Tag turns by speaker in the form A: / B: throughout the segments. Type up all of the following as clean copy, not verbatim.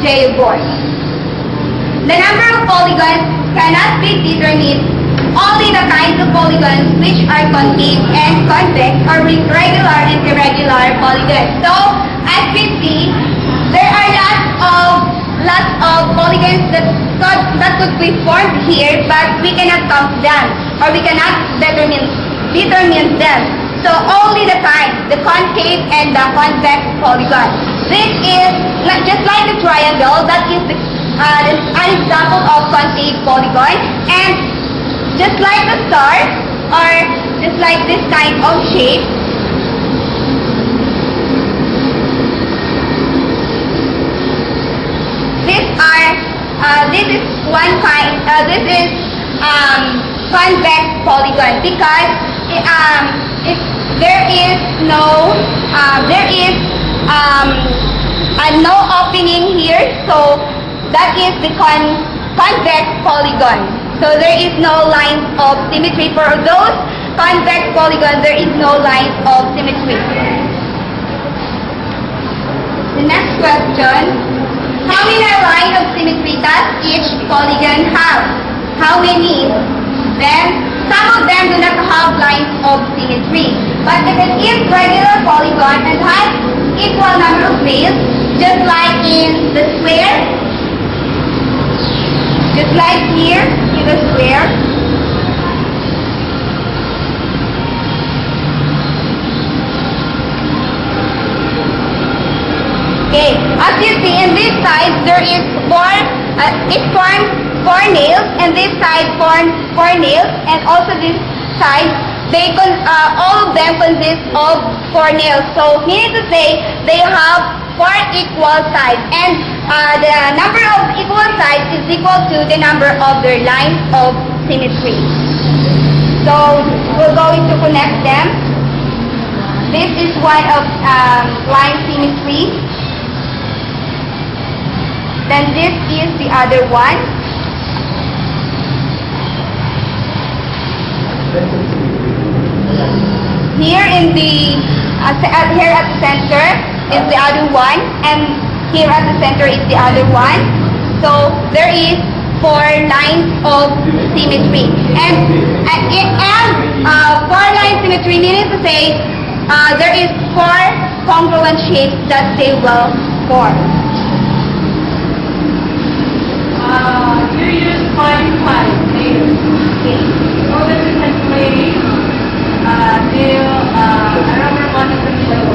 A: geoid. The number of polygons cannot be determined. Only the kinds of polygons which are concave and convex or regular and irregular polygons. So, as we see, there are lots of polygons that could be formed here, but we cannot count them or we cannot determine them. So only the kinds, the concave and the convex polygon. This is just like the triangle. That is an example of concave polygon, and just like the star or just like this kind of shape. This is one kind. This is convex polygon because if there is no opening here, so that is the convex polygon. So there is no lines of symmetry for those convex polygons. There is no lines of symmetry. The next question. How many lines of symmetry does each polygon have? How many? Then, some of them do not have lines of symmetry. But if it is regular polygon and has equal number of nails, just like in the square, just like here in the square, okay, as you see in this side there is it forms 4 nails, and this side forms 4 nails, and also this side, all of them consist of 4 nails. So meaning to say they have 4 equal sides, and the number of equal sides is equal to the number of their lines of symmetry. So we're going to connect them. This is one of line symmetry. Then this is the other one. Here in the here at the center is the other one, and here at the center is the other one. So there is 4 lines of symmetry, and 4 line symmetry meaning to say there is 4 congruent shapes that they will form.
B: You use 5 nails.
A: Okay.
B: So that you can play till a rubber band at the middle.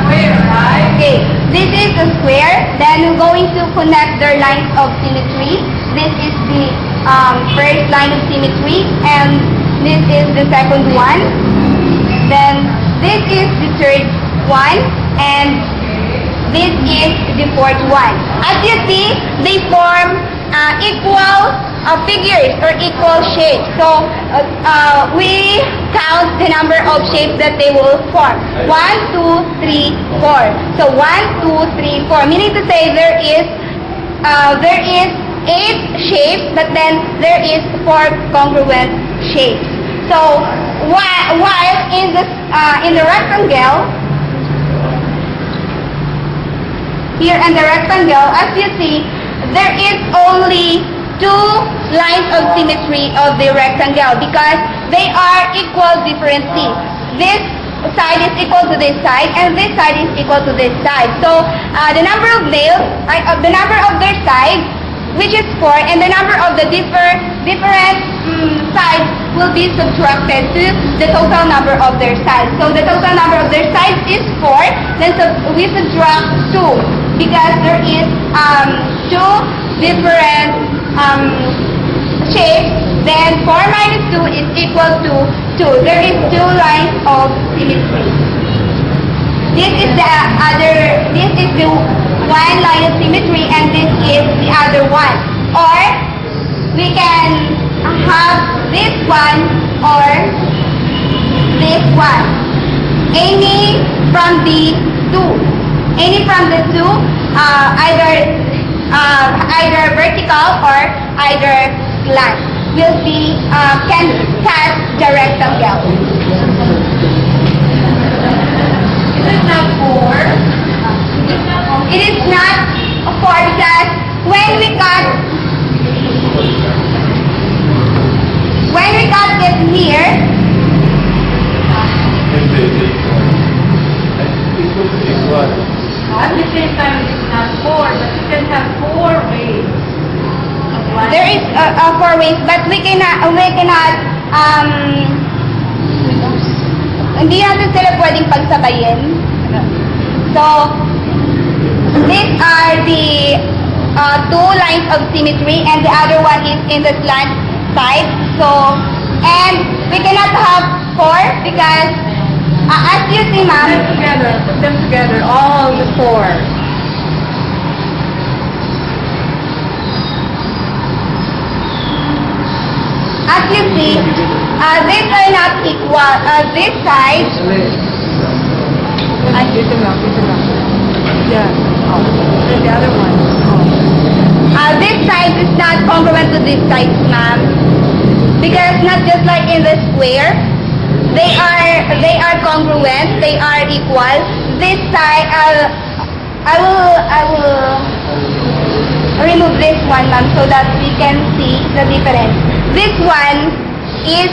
B: Square, right?
A: Okay, this is the square. Then we're going to connect their lines of symmetry. This is the first line of symmetry, and this is the second one. Then this is the third one, and this is the fourth one. As you see, they form equal figures or equal shapes. So we count the number of shapes that they will form. 1, 2, 3, 4. So 1, 2, 3, 4. Meaning to say there is 8 shapes, but then there is 4 congruent shapes. So while in the rectangle, here in the rectangle, as you see, there is only 2 lines of symmetry of the rectangle because they are equal differently. This side is equal to this side, and this side is equal to this side. So the number of nails, the number of their sides, which is 4, and the number of the different sides will be subtracted to the total number of their sides. So the total number of their sides is 4, then we subtract 2 because there is 2 different shapes. Then 4 minus 2 is equal to 2. There is 2 lines of symmetry. This is the one line of symmetry, and this is the other one. Or we can have this one or this one. Any from the two, either vertical or either slant will be can touch the rectangle. drawings, but we cannot, hindi natin sila pwedeng pagsabayin. So, these are the two lines of symmetry, and the other one is in the slant side. So, and we cannot have four because, as you see, ma'am,
B: Put them together, all the four.
A: as you see, these are not equal. This side,
B: Dito lang. Yeah. Oh. The other one.
A: this side is not congruent to this side, ma'am. Because not just like in the square, they are congruent, they are equal. This side, I will remove this one, ma'am, so that we can see the difference. This one is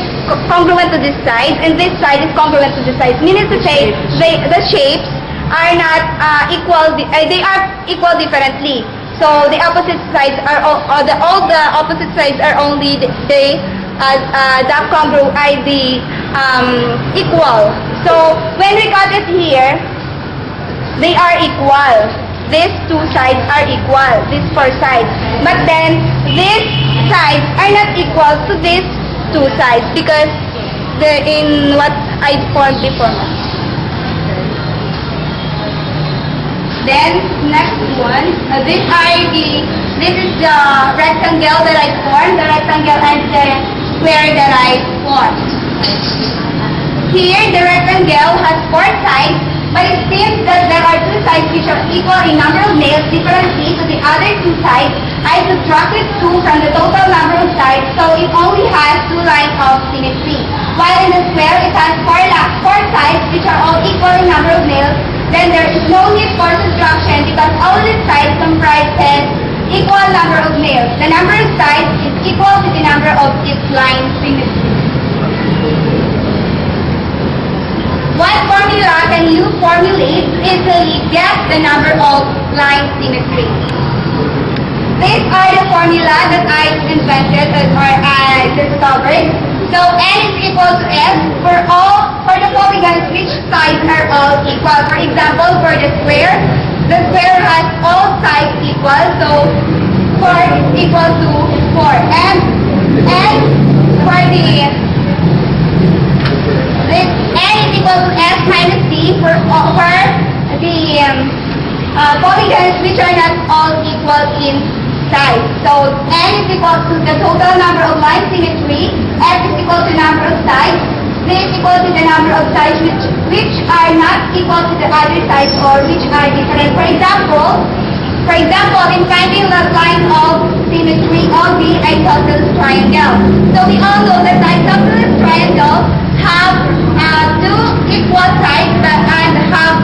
A: congruent to this side, and this side is congruent to this side. Meaning to say, the shapes are not equal. They are equal differently. So the opposite sides are all the opposite sides are only the equal. So when we got it here, they are equal. These two sides are equal, these four sides. But then, these sides are not equal to these two sides because they're in what I formed before. Then, next one, this is the rectangle that I formed, the rectangle and the square that I formed. Here, the rectangle has four sides, but it seems that there are two sides which are equal in number of nails differently to the other two sides. I subtracted 2 from the total number of sides, so it only has two lines of symmetry. While in the square, it has four sides which are all equal in number of nails. Then there is no need for subtraction because all these sides comprises equal number of nails. The number of sides is equal to the number of its line symmetry. What formula can you formulate to easily get the number of line symmetry? These are the formula that I invented or I discovered. So n is equal to s for the polygons which sides are all equal. For example, for the square has all sides equal. So 4 is equal to 4. And for this n is equal to s minus c for the polygons which are not all equal in size. So n is equal to the total number of line symmetry, s is equal to number of sides, c is equal to the number of sides which are not equal to the other sides or which are different. For example, in finding the line of symmetry of the isosceles triangle. So we all know that the isosceles triangle have two equal sides and have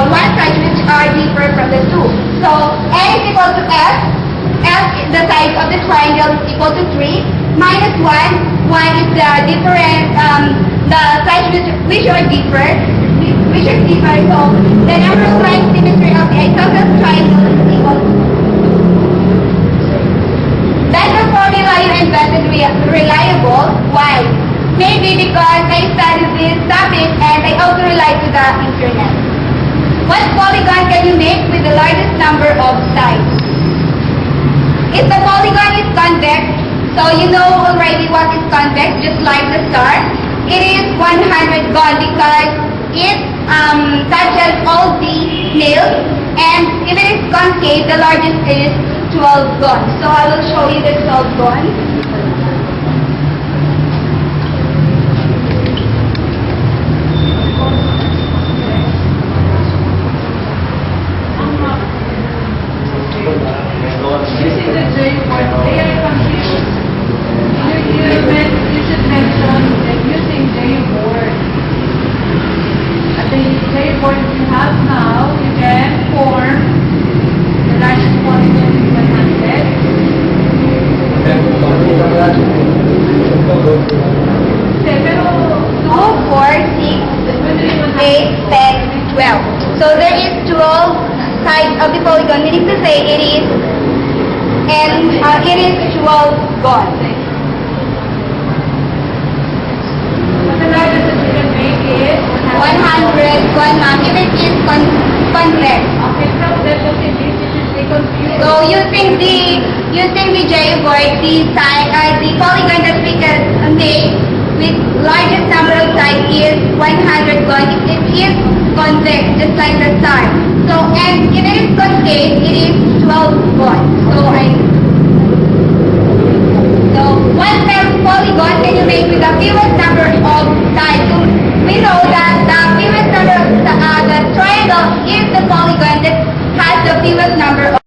A: one side which are different from the two. So n is equal to s. The size of the triangle is equal to 3 minus 1. 1 is the different, the sides which are different. So the number of line symmetry of the isosceles triangle is equal to 2. That the formula you invented reliable. Why? Maybe because I studied this topic and I also rely to the internet. What polygon can you make with the largest number of sides? If the polygon is convex, so you know already what is convex, just like the star, it is 100 gon because it touches all the nails, and if it is concave, the largest is 12 gon. So I will show you the 12 gon.
B: Using the J word, they are confused. You should mention that using J word. At the J word that you have now, you can form the largest polygon is 100.
A: 2, 4, 6, 8, 10, 12. So there is 12 sides of the polygon, meaning to say it is 12 gon. convex.
B: Okay, from that this is the confused.
A: So using the J board, the polygon that we can make with largest number of sides is 101. It is convex, just like the star. So and if it is concave, it is 12 bonds. So one polygon can you make with the fewest number of sides? So we know that the fewest number of the triangle is the polygon that has the fewest number